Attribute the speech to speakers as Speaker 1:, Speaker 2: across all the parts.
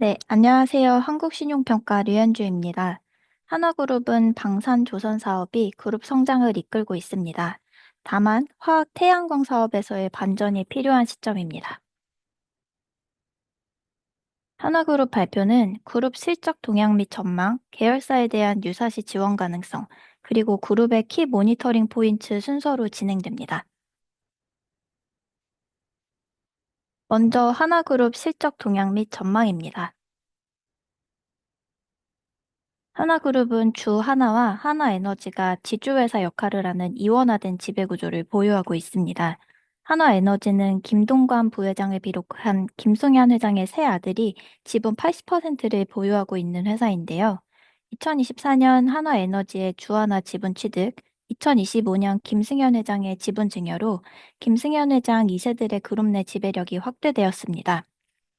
Speaker 1: 네, 안녕하세요. 한국신용평가 류현주입니다. 하나그룹은 방산조선 사업이 그룹 성장을 이끌고 있습니다. 다만 화학 태양광 사업에서의 반전이 필요한 시점입니다. 하나그룹 발표는 그룹 실적 동향 및 전망, 계열사에 대한 유사시 지원 가능성, 그리고 그룹의 키 모니터링 포인트 순서로 진행됩니다. 먼저 하나그룹 실적 동향 및 전망입니다. 하나그룹은 주 하나와 하나에너지가 지주회사 역할을 하는 이원화된 지배구조를 보유하고 있습니다. 하나에너지는 김동관 부회장을 비롯한 김승현 회장의 세 아들이 지분 80%를 보유하고 있는 회사인데요. 2024년 하나에너지의 주하나 지분 취득, 2025년 김승현 회장의 지분 증여로 김승현 회장 2세들의 그룹 내 지배력이 확대되었습니다.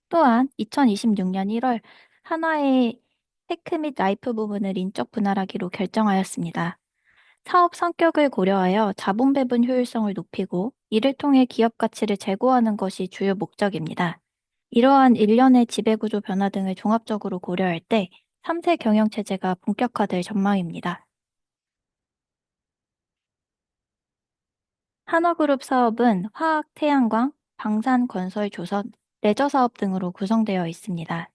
Speaker 1: 또한 2026년 1월 한화의 테크 및 라이프 부분을 인적 분할하기로 결정하였습니다. 사업 성격을 고려하여 자본 배분 효율성을 높이고 이를 통해 기업 가치를 제고하는 것이 주요 목적입니다. 이러한 일련의 지배구조 변화 등을 종합적으로 고려할 때 3세 경영 체제가 본격화될 전망입니다. 한화그룹 사업은 화학, 태양광, 방산, 건설, 조선, 레저 사업 등으로 구성되어 있습니다.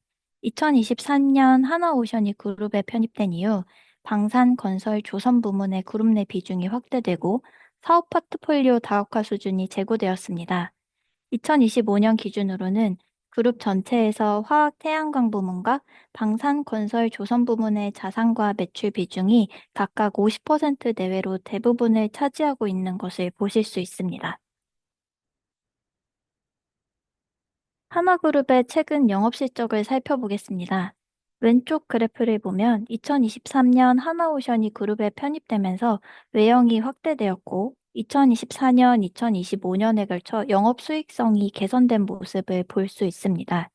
Speaker 1: 2023년 하나오션이 그룹에 편입된 이후 방산, 건설, 조선 부문의 그룹 내 비중이 확대되고 사업 포트폴리오 다각화 수준이 제고되었습니다. 2025년 기준으로는 그룹 전체에서 화학 태양광 부문과 방산 건설 조선 부문의 자산과 매출 비중이 각각 50% 내외로 대부분을 차지하고 있는 것을 보실 수 있습니다. 하나그룹의 최근 영업 실적을 살펴보겠습니다. 왼쪽 그래프를 보면 2023년 하나오션이 그룹에 편입되면서 외형이 확대되었고 2024년, 2025년에 걸쳐 영업 수익성이 개선된 모습을 볼 수 있습니다.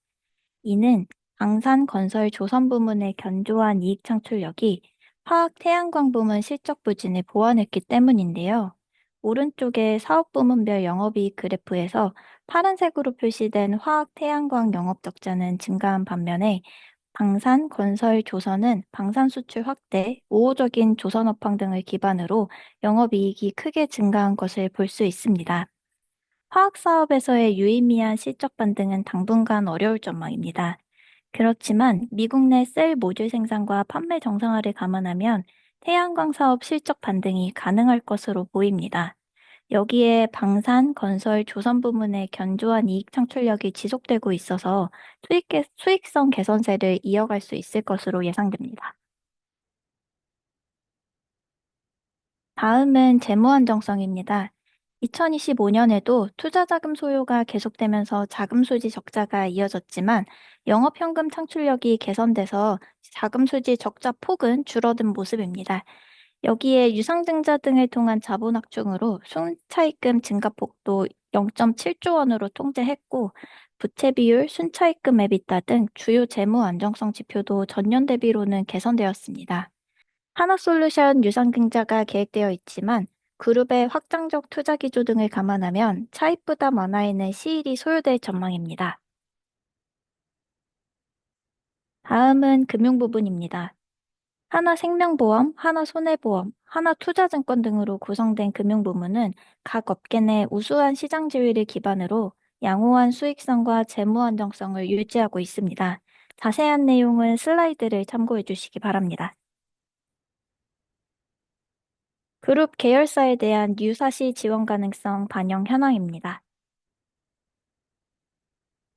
Speaker 1: 이는 방산 건설 조선 부문의 견조한 이익 창출력이 화학 태양광 부문 실적 부진을 보완했기 때문인데요. 오른쪽의 사업 부문별 영업이익 그래프에서 파란색으로 표시된 화학 태양광 영업 적자는 증가한 반면에 방산, 건설, 조선은 방산 수출 확대, 우호적인 조선 업황 등을 기반으로 영업이익이 크게 증가한 것을 볼 수 있습니다. 화학 사업에서의 유의미한 실적 반등은 당분간 어려울 전망입니다. 그렇지만 미국 내 셀 모듈 생산과 판매 정상화를 감안하면 태양광 사업 실적 반등이 가능할 것으로 보입니다. 여기에 방산, 건설, 조선 부문의 견조한 이익 창출력이 지속되고 있어서 수익성 개선세를 이어갈 수 있을 것으로 예상됩니다. 다음은 재무 안정성입니다. 2025년에도 투자 자금 소요가 계속되면서 자금 수지 적자가 이어졌지만 영업 현금 창출력이 개선돼서 자금 수지 적자 폭은 줄어든 모습입니다. 여기에 유상증자 등을 통한 자본 확충으로 순차입금 증가폭도 0.7조 원으로 통제했고 부채 비율, 순차입금 EBITDA 등 주요 재무 안정성 지표도 전년 대비로는 개선되었습니다. 하나솔루션 유상증자가 계획되어 있지만 그룹의 확장적 투자 기조 등을 감안하면 차입 부담 완화에는 시일이 소요될 전망입니다. 다음은 금융 부분입니다. 하나생명보험, 하나손해보험, 하나투자증권 등으로 구성된 금융부문은 각 업계 내 우수한 시장 지위를 기반으로 양호한 수익성과 재무 안정성을 유지하고 있습니다. 자세한 내용은 슬라이드를 참고해 주시기 바랍니다. 그룹 계열사에 대한 유사시 지원 가능성 반영 현황입니다.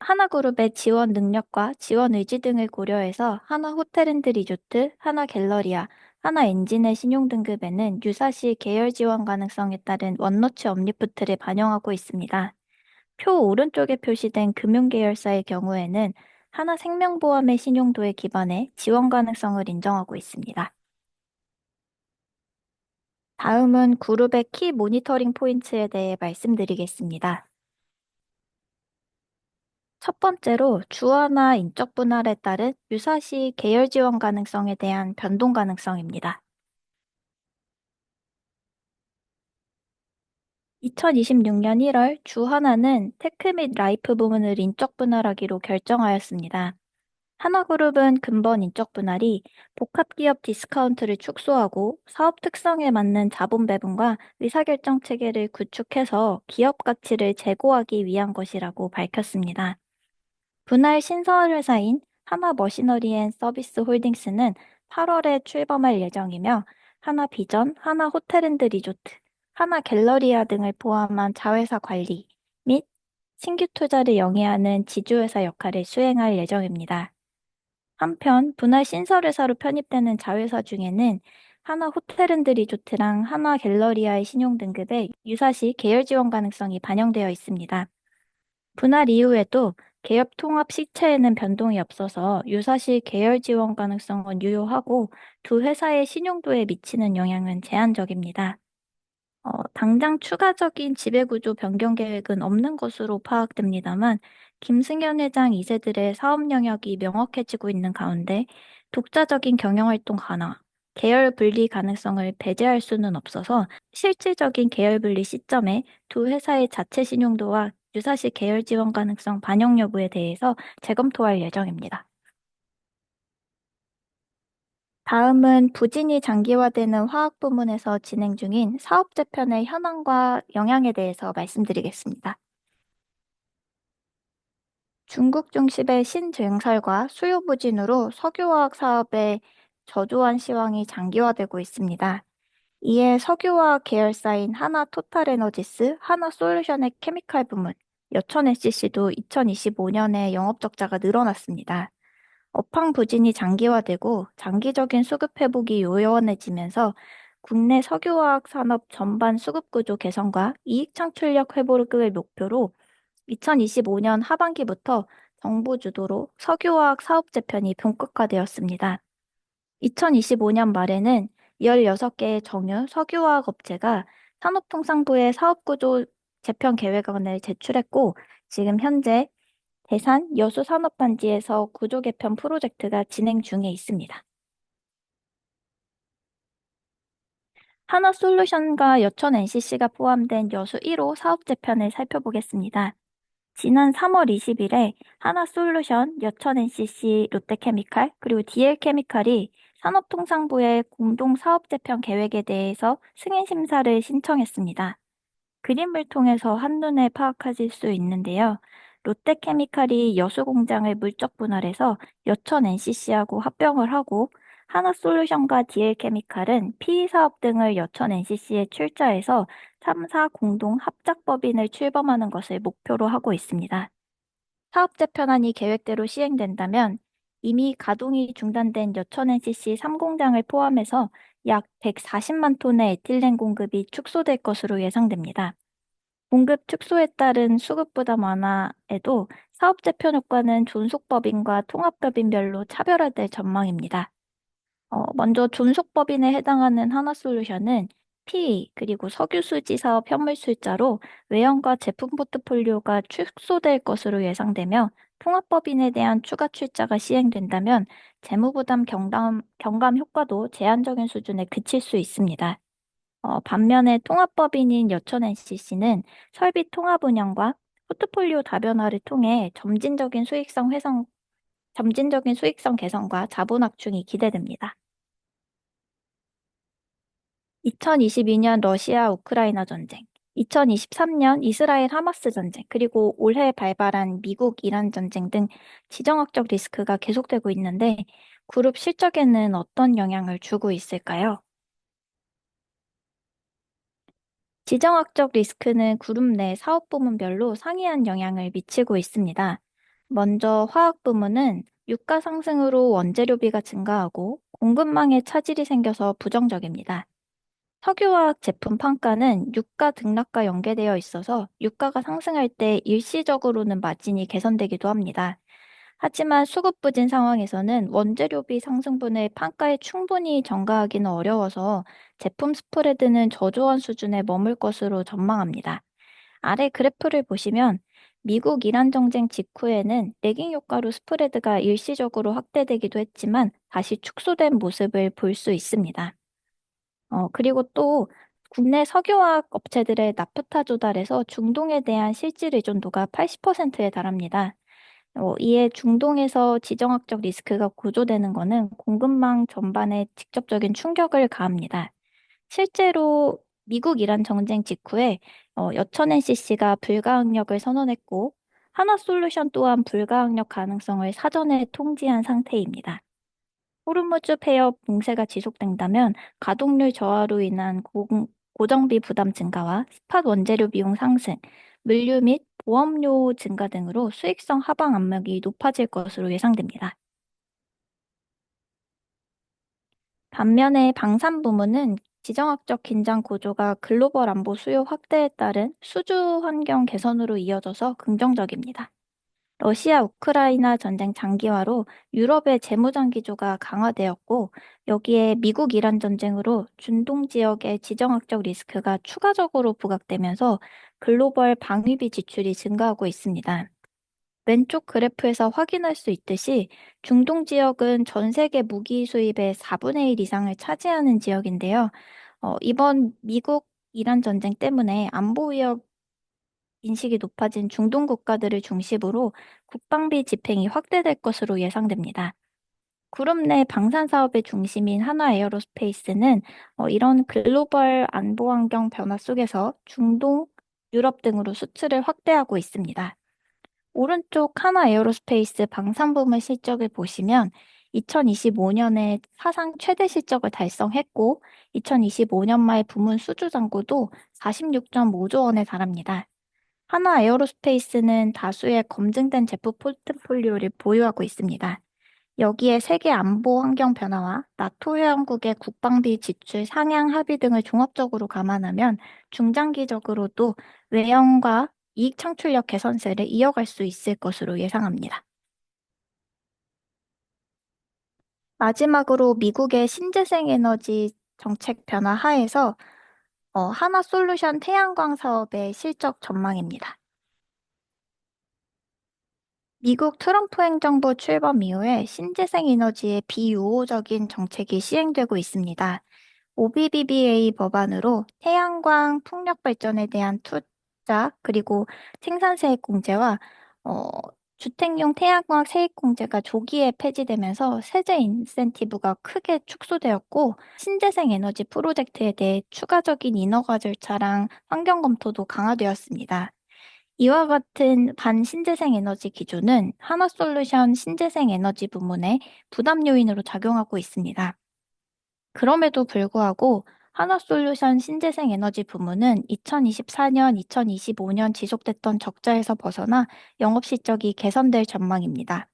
Speaker 1: 하나그룹의 지원 능력과 지원 의지 등을 고려해서 하나호텔앤리조트, 하나갤러리아, 하나엔진의 신용등급에는 유사시 계열 지원 가능성에 따른 원너치 업리프트를 반영하고 있습니다. 표 오른쪽에 표시된 금융계열사의 경우에는 하나생명보험의 신용도에 기반해 지원 가능성을 인정하고 있습니다. 다음은 그룹의 키 모니터링 포인트에 대해 말씀드리겠습니다. 첫 번째로 주화나 인적 분할에 따른 유사시 계열 지원 가능성에 대한 변동 가능성입니다. 2026년 1월 주 하나는 테크 및 라이프 부문을 인적 분할하기로 결정하였습니다. 하나그룹은 근본 인적 분할이 복합기업 디스카운트를 축소하고 사업 특성에 맞는 자본 배분과 의사결정 체계를 구축해서 기업 가치를 제고하기 위한 것이라고 밝혔습니다. 분할 신설 회사인 하나머시너리앤서비스 홀딩스는 8월에 출범할 예정이며 하나비전, 하나호텔앤드 리조트, 하나갤러리아 등을 포함한 자회사 관리 및 신규 투자를 영위하는 지주회사 역할을 수행할 예정입니다. 한편 분할 신설회사로 편입되는 자회사 중에는 하나호텔앤드 리조트랑 하나갤러리아의 신용등급에 유사시 계열 지원 가능성이 반영되어 있습니다. 분할 이후에도 개업 통합 시체에는 변동이 없어서 유사시 계열 지원 가능성은 유효하고 두 회사의 신용도에 미치는 영향은 제한적입니다. 당장 추가적인 지배구조 변경 계획은 없는 것으로 파악됩니다만, 김승현 회장 2세들의 사업 영역이 명확해지고 있는 가운데, 독자적인 경영활동 가능, 계열 분리 가능성을 배제할 수는 없어서, 실질적인 계열 분리 시점에 두 회사의 자체 신용도와 유사시 계열 지원 가능성 반영 여부에 대해서 재검토할 예정입니다. 다음은 부진이 장기화되는 화학 부문에서 진행 중인 사업 재편의 현황과 영향에 대해서 말씀드리겠습니다. 중국 중심의 신증설과 수요 부진으로 석유화학 사업의 저조한 시황이 장기화되고 있습니다. 이에 석유화학 계열사인 하나토탈에너지스, 하나솔루션의 케미칼 부문, 여천NCC도 2025년에 영업적자가 늘어났습니다. 업황 부진이 장기화되고 장기적인 수급 회복이 요원해지면서 국내 석유화학 산업 전반 수급 구조 개선과 이익 창출력 회복을 목표로 2025년 하반기부터 정부 주도로 석유화학 사업 재편이 본격화되었습니다. 2025년 말에는 16개의 정유 석유화학 업체가 산업통상부에 사업구조 재편 계획안을 제출했고, 지금 현재 대산 여수 산업단지에서 구조 개편 프로젝트가 진행 중에 있습니다. 하나솔루션과 여천 NCC가 포함된 여수 1호 사업 재편을 살펴보겠습니다. 지난 3월 20일에 하나솔루션, 여천 NCC, 롯데케미칼, 그리고 DL케미칼이 산업통상부의 공동 사업 재편 계획에 대해서 승인 심사를 신청했습니다. 그림을 통해서 한눈에 파악하실 수 있는데요. 롯데케미칼이 여수 공장을 물적 분할해서 여천 NCC하고 합병을 하고, 하나솔루션과 DL케미칼은 PE 사업 등을 여천 NCC에 출자해서 3사 공동 합작법인을 출범하는 것을 목표로 하고 있습니다. 사업 재편안이 계획대로 시행된다면 이미 가동이 중단된 여천 NCC 3공장을 포함해서 약 140만 톤의 에틸렌 공급이 축소될 것으로 예상됩니다. 공급 축소에 따른 수급 부담 완화에도 사업 재편 효과는 존속법인과 통합법인별로 차별화될 전망입니다. 먼저 존속법인에 해당하는 하나솔루션은 PE 그리고 석유수지 사업 현물술자로 외형과 제품 포트폴리오가 축소될 것으로 예상되며, 통합법인에 대한 추가 출자가 시행된다면 재무부담 경감 효과도 제한적인 수준에 그칠 수 있습니다. 반면에 통합법인인 여천 NCC는 설비 통합 운영과 포트폴리오 다변화를 통해 점진적인 수익성 개선과 자본 확충이 기대됩니다. 2022년 러시아 우크라이나 전쟁, 2023년 이스라엘 하마스 전쟁, 그리고 올해 발발한 미국 이란 전쟁 등 지정학적 리스크가 계속되고 있는데, 그룹 실적에는 어떤 영향을 주고 있을까요? 지정학적 리스크는 그룹 내 사업 부문별로 상이한 영향을 미치고 있습니다. 먼저 화학 부문은 유가 상승으로 원재료비가 증가하고 공급망에 차질이 생겨서 부정적입니다. 석유화학 제품 판가는 유가 등락과 연계되어 있어서 유가가 상승할 때 일시적으로는 마진이 개선되기도 합니다. 하지만 수급 부진 상황에서는 원재료비 상승분을 판가에 충분히 전가하기는 어려워서 제품 스프레드는 저조한 수준에 머물 것으로 전망합니다. 아래 그래프를 보시면 미국 이란 정쟁 직후에는 레깅 효과로 스프레드가 일시적으로 확대되기도 했지만 다시 축소된 모습을 볼 수 있습니다. 그리고 또 국내 석유화학 업체들의 나프타 조달에서 중동에 대한 실질 의존도가 80%에 달합니다. 이에 중동에서 지정학적 리스크가 고조되는 것은 공급망 전반에 직접적인 충격을 가합니다. 실제로 미국 이란 정쟁 직후에 여천 NCC가 불가항력을 선언했고 하나솔루션 또한 불가항력 가능성을 사전에 통지한 상태입니다. 호르무즈 폐업 봉쇄가 지속된다면 가동률 저하로 인한 고정비 부담 증가와 스팟 원재료 비용 상승, 물류 및 보험료 증가 등으로 수익성 하방 압력이 높아질 것으로 예상됩니다. 반면에 방산 부문은 지정학적 긴장 고조가 글로벌 안보 수요 확대에 따른 수주 환경 개선으로 이어져서 긍정적입니다. 러시아 우크라이나 전쟁 장기화로 유럽의 재무장 기조가 강화되었고, 여기에 미국 이란 전쟁으로 중동 지역의 지정학적 리스크가 추가적으로 부각되면서 글로벌 방위비 지출이 증가하고 있습니다. 왼쪽 그래프에서 확인할 수 있듯이 중동 지역은 전 세계 무기 수입의 4분의 1 이상을 차지하는 지역인데요. 이번 미국 이란 전쟁 때문에 안보 위협 인식이 높아진 중동 국가들을 중심으로 국방비 집행이 확대될 것으로 예상됩니다. 그룹 내 방산 사업의 중심인 하나 에어로스페이스는 이런 글로벌 안보 환경 변화 속에서 중동, 유럽 등으로 수출을 확대하고 있습니다. 오른쪽 하나 에어로스페이스 방산부문 실적을 보시면 2025년에 사상 최대 실적을 달성했고 2025년 말 부문 수주 잔고도 46.5조 원에 달합니다. 하나 에어로스페이스는 다수의 검증된 제품 포트폴리오를 보유하고 있습니다. 여기에 세계 안보 환경 변화와 나토 회원국의 국방비 지출 상향 합의 등을 종합적으로 감안하면 중장기적으로도 외형과 이익 창출력 개선세를 이어갈 수 있을 것으로 예상합니다. 마지막으로 미국의 신재생 에너지 정책 변화 하에서 하나솔루션 태양광 사업의 실적 전망입니다. 미국 트럼프 행정부 출범 이후에 신재생 에너지의 비우호적인 정책이 시행되고 있습니다. OBBBA 법안으로 태양광 풍력 발전에 대한 투자, 그리고 생산세액 공제와 어, 주택용 태양광 세액 공제가 조기에 폐지되면서 세제 인센티브가 크게 축소되었고, 신재생 에너지 프로젝트에 대해 추가적인 인허가 절차랑 환경 검토도 강화되었습니다. 이와 같은 반신재생 에너지 기준은 하나솔루션 신재생 에너지 부문의 부담 요인으로 작용하고 있습니다. 그럼에도 불구하고 하나솔루션 신재생 에너지 부문은 2024년, 2025년 지속됐던 적자에서 벗어나 영업 실적이 개선될 전망입니다.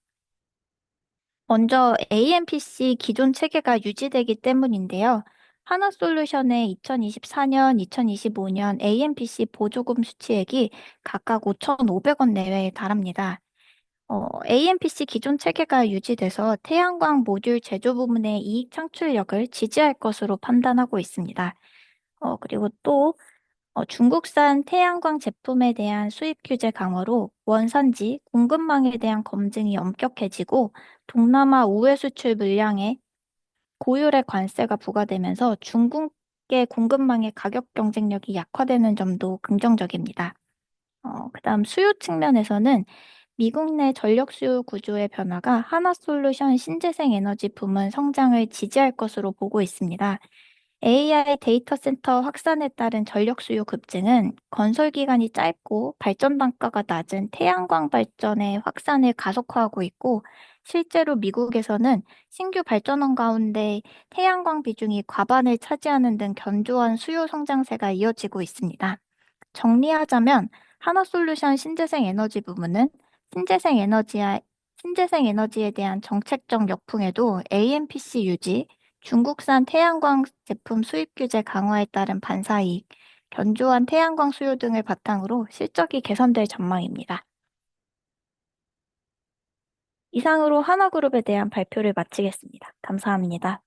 Speaker 1: 먼저 AMPC 기존 체계가 유지되기 때문인데요. 하나솔루션의 2024년, 2025년 AMPC 보조금 수취액이 각각 5,500원 내외에 달합니다. AMPC 기존 체계가 유지돼서 태양광 모듈 제조 부문의 이익 창출력을 지지할 것으로 판단하고 있습니다. 그리고 또 중국산 태양광 제품에 대한 수입 규제 강화로 원산지, 공급망에 대한 검증이 엄격해지고 동남아 우회 수출 물량에 고율의 관세가 부과되면서 중국의 공급망의 가격 경쟁력이 약화되는 점도 긍정적입니다. 그다음 수요 측면에서는 미국 내 전력 수요 구조의 변화가 하나솔루션 신재생 에너지 부문 성장을 지지할 것으로 보고 있습니다. AI 데이터 센터 확산에 따른 전력 수요 급증은 건설 기간이 짧고 발전 단가가 낮은 태양광 발전의 확산을 가속화하고 있고, 실제로 미국에서는 신규 발전원 가운데 태양광 비중이 과반을 차지하는 등 견조한 수요 성장세가 이어지고 있습니다. 정리하자면 하나솔루션 신재생 에너지 부문은 신재생 에너지와 신재생 에너지에 대한 정책적 역풍에도 AMPC 유지, 중국산 태양광 제품 수입 규제 강화에 따른 반사이익, 견조한 태양광 수요 등을 바탕으로 실적이 개선될 전망입니다. 이상으로 하나그룹에 대한 발표를 마치겠습니다. 감사합니다.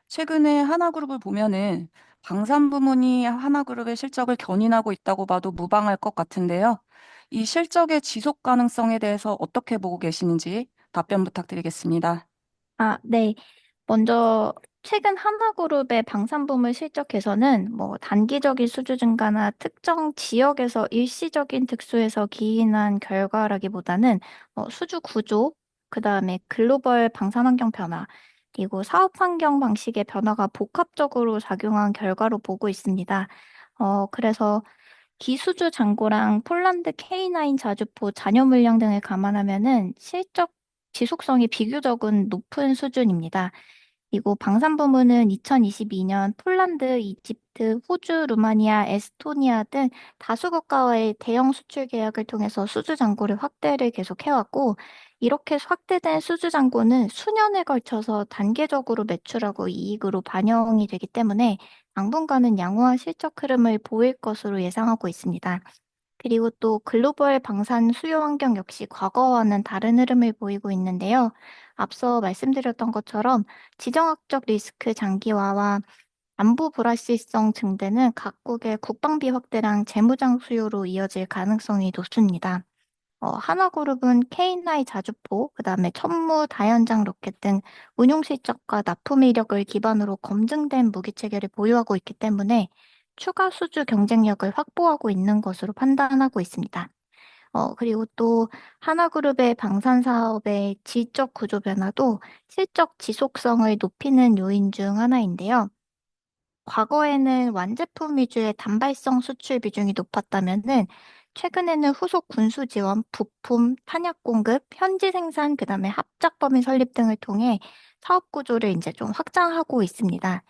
Speaker 2: 최근에 하나그룹을 보면은 방산 부문이 하나그룹의 실적을 견인하고 있다고 봐도 무방할 것 같은데요. 이 실적의 지속 가능성에 대해서 어떻게 보고 계시는지 답변 부탁드리겠습니다.
Speaker 1: 네. 먼저 최근 하나그룹의 방산부문 실적에서는 뭐 단기적인 수주 증가나 특정 지역에서 일시적인 특수에서 기인한 결과라기보다는 수주 구조, 그다음에 글로벌 방산 환경 변화, 그리고 사업 환경 방식의 변화가 복합적으로 작용한 결과로 보고 있습니다. 그래서 기수주 잔고랑 폴란드 K9 자주포 잔여 물량 등을 감안하면은 실적 지속성이 비교적은 높은 수준입니다. 그리고 방산 부문은 2022년 폴란드, 이집트, 호주, 루마니아, 에스토니아 등 다수 국가와의 대형 수출 계약을 통해서 수주 잔고를 확대를 계속 해왔고, 이렇게 확대된 수주 잔고는 수년에 걸쳐서 단계적으로 매출하고 이익으로 반영이 되기 때문에 당분간은 양호한 실적 흐름을 보일 것으로 예상하고 있습니다. 그리고 또 글로벌 방산 수요 환경 역시 과거와는 다른 흐름을 보이고 있는데요. 앞서 말씀드렸던 것처럼 지정학적 리스크 장기화와 안보 불확실성 증대는 각국의 국방비 확대랑 재무장 수요로 이어질 가능성이 높습니다. 하나그룹은 K9 자주포, 그다음에 천무 다연장 로켓 등 운용 실적과 납품 이력을 기반으로 검증된 무기 체계를 보유하고 있기 때문에 추가 수주 경쟁력을 확보하고 있는 것으로 판단하고 있습니다. 그리고 또 하나그룹의 방산 사업의 질적 구조 변화도 실적 지속성을 높이는 요인 중 하나인데요. 과거에는 완제품 위주의 단발성 수출 비중이 높았다면은 최근에는 후속 군수 지원, 부품, 탄약 공급, 현지 생산, 그다음에 합작 범위 설립 등을 통해 사업 구조를 이제 좀 확장하고 있습니다.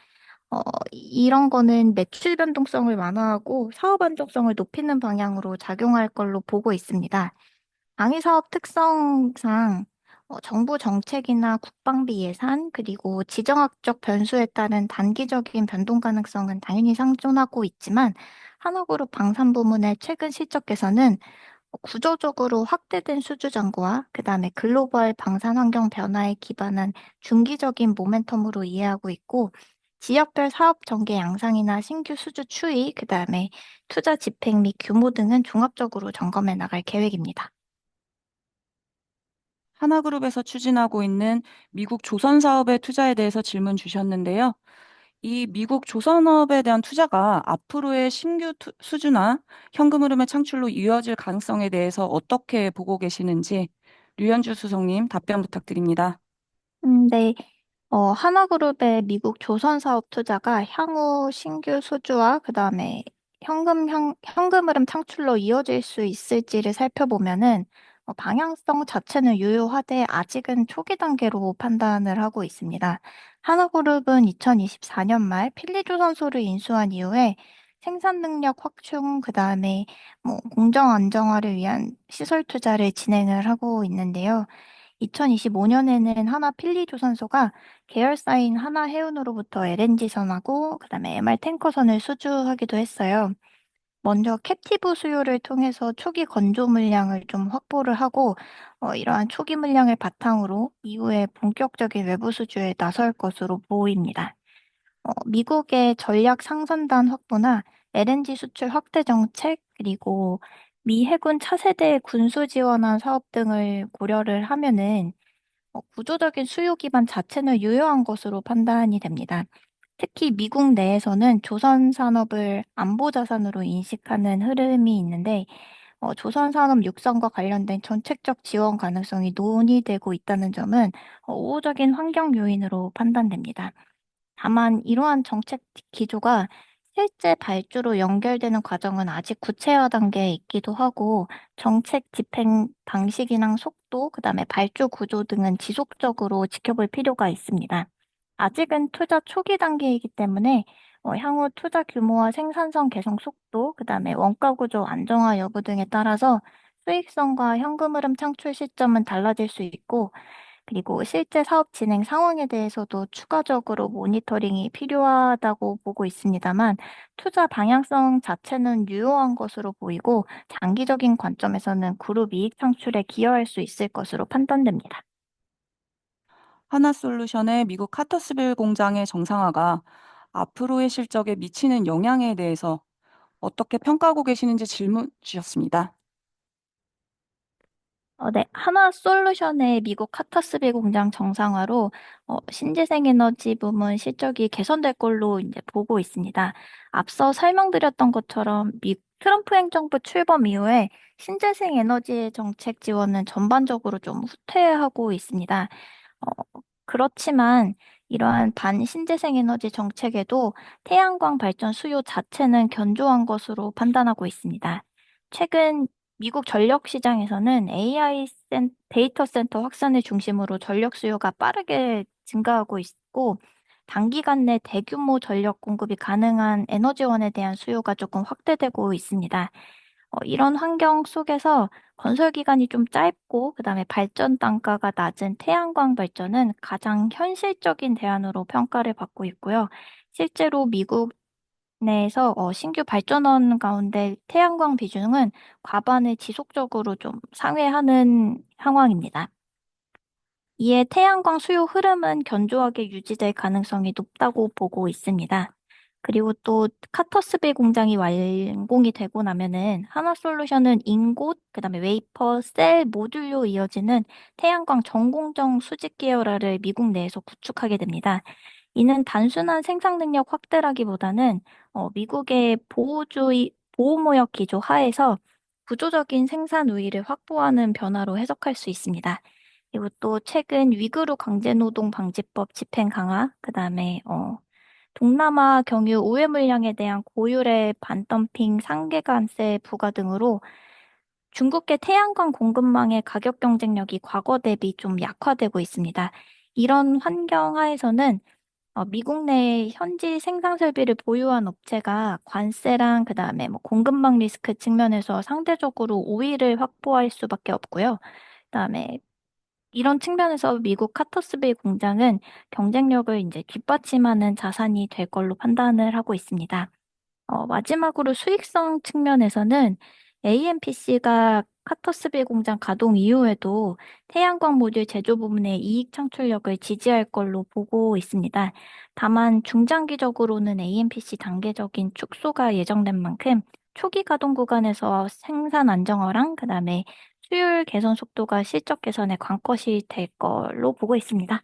Speaker 1: 이런 거는 매출 변동성을 완화하고 사업 안정성을 높이는 방향으로 작용할 걸로 보고 있습니다. 방위 사업 특성상 정부 정책이나 국방비 예산, 그리고 지정학적 변수에 따른 단기적인 변동 가능성은 당연히 상존하고 있지만, 한국그룹 방산 부문의 최근 실적 개선은 구조적으로 확대된 수주 잔고와 그다음에 글로벌 방산 환경 변화에 기반한 중기적인 모멘텀으로 이해하고 있고, 지역별 사업 전개 양상이나 신규 수주 추이, 그다음에 투자 집행 및 규모 등은 종합적으로 점검해 나갈 계획입니다.
Speaker 2: 하나그룹에서 추진하고 있는 미국 조선 사업의 투자에 대해서 질문 주셨는데요. 이 미국 조선업에 대한 투자가 앞으로의 신규 수주나 현금 흐름의 창출로 이어질 가능성에 대해서 어떻게 보고 계시는지 류현주 수석님 답변 부탁드립니다.
Speaker 1: 네. 하나그룹의 미국 조선 사업 투자가 향후 신규 수주와 그다음에 현금 흐름 창출로 이어질 수 있을지를 살펴보면은 방향성 자체는 유효하되 아직은 초기 단계로 판단을 하고 있습니다. 하나그룹은 2024년 말 필리조선소를 인수한 이후에 생산 능력 확충, 그다음에 뭐 공정 안정화를 위한 시설 투자를 진행을 하고 있는데요. 2025년에는 하나 필리조선소가 계열사인 하나해운으로부터 LNG선하고 그다음에 MR 탱커선을 수주하기도 했어요. 먼저 캡티브 수요를 통해서 초기 건조 물량을 좀 확보를 하고 이러한 초기 물량을 바탕으로 이후에 본격적인 외부 수주에 나설 것으로 보입니다. 미국의 전략 상선단 확보나 LNG 수출 확대 정책, 그리고 미 해군 차세대 군수 지원안 사업 등을 고려를 하면은 구조적인 수요 기반 자체는 유효한 것으로 판단이 됩니다. 특히 미국 내에서는 조선 산업을 안보 자산으로 인식하는 흐름이 있는데, 조선 산업 육성과 관련된 정책적 지원 가능성이 논의되고 있다는 점은 우호적인 환경 요인으로 판단됩니다. 다만 이러한 정책 기조가 실제 발주로 연결되는 과정은 아직 구체화 단계에 있기도 하고, 정책 집행 방식이랑 속도, 그다음에 발주 구조 등은 지속적으로 지켜볼 필요가 있습니다. 아직은 투자 초기 단계이기 때문에 향후 투자 규모와 생산성 개선 속도, 그다음에 원가 구조 안정화 여부 등에 따라서 수익성과 현금 흐름 창출 시점은 달라질 수 있고, 그리고 실제 사업 진행 상황에 대해서도 추가적으로 모니터링이 필요하다고 보고 있습니다만, 투자 방향성 자체는 유효한 것으로 보이고, 장기적인 관점에서는 그룹 이익 창출에 기여할 수 있을 것으로 판단됩니다.
Speaker 2: 하나솔루션의 미국 카터스빌 공장의 정상화가 앞으로의 실적에 미치는 영향에 대해서 어떻게 평가하고 계시는지 질문 주셨습니다.
Speaker 1: 네. 하나솔루션의 미국 카터스비 공장 정상화로 신재생 에너지 부문 실적이 개선될 걸로 이제 보고 있습니다. 앞서 설명드렸던 것처럼 트럼프 행정부 출범 이후에 신재생 에너지 정책 지원은 전반적으로 좀 후퇴하고 있습니다. 그렇지만 이러한 반신재생 에너지 정책에도 태양광 발전 수요 자체는 견조한 것으로 판단하고 있습니다. 최근 미국 전력 시장에서는 데이터 센터 확산을 중심으로 전력 수요가 빠르게 증가하고 있고, 단기간 내 대규모 전력 공급이 가능한 에너지원에 대한 수요가 조금 확대되고 있습니다. 이런 환경 속에서 건설 기간이 좀 짧고, 그다음에 발전 단가가 낮은 태양광 발전은 가장 현실적인 대안으로 평가를 받고 있고요. 실제로 미국 내에서 신규 발전원 가운데 태양광 비중은 과반을 지속적으로 좀 상회하는 상황입니다. 이에 태양광 수요 흐름은 견조하게 유지될 가능성이 높다고 보고 있습니다. 그리고 또 카터스빌 공장이 완공이 되고 나면은 하나솔루션은 인곳, 그다음에 웨이퍼, 셀, 모듈로 이어지는 태양광 전공정 수직 계열화를 미국 내에서 구축하게 됩니다. 이는 단순한 생산 능력 확대라기보다는 미국의 보호무역 기조 하에서 구조적인 생산 우위를 확보하는 변화로 해석할 수 있습니다. 그리고 또 최근 위구르 강제노동 방지법 집행 강화, 그다음에 동남아 경유 우회 물량에 대한 고율의 반덤핑 상계관세 부과 등으로 중국계 태양광 공급망의 가격 경쟁력이 과거 대비 좀 약화되고 있습니다. 이런 환경 하에서는 미국 내 현지 생산 설비를 보유한 업체가 관세랑 그다음에 뭐 공급망 리스크 측면에서 상대적으로 우위를 확보할 수밖에 없고요. 그다음에 이런 측면에서 미국 카터스빌 공장은 경쟁력을 이제 뒷받침하는 자산이 될 걸로 판단을 하고 있습니다. 마지막으로 수익성 측면에서는 AMPC가 카터스빌 공장 가동 이후에도 태양광 모듈 제조 부문의 이익 창출력을 지지할 걸로 보고 있습니다. 다만 중장기적으로는 AMPC 단계적인 축소가 예정된 만큼 초기 가동 구간에서 생산 안정화랑 그다음에 수율 개선 속도가 실적 개선의 관건이 될 걸로 보고 있습니다.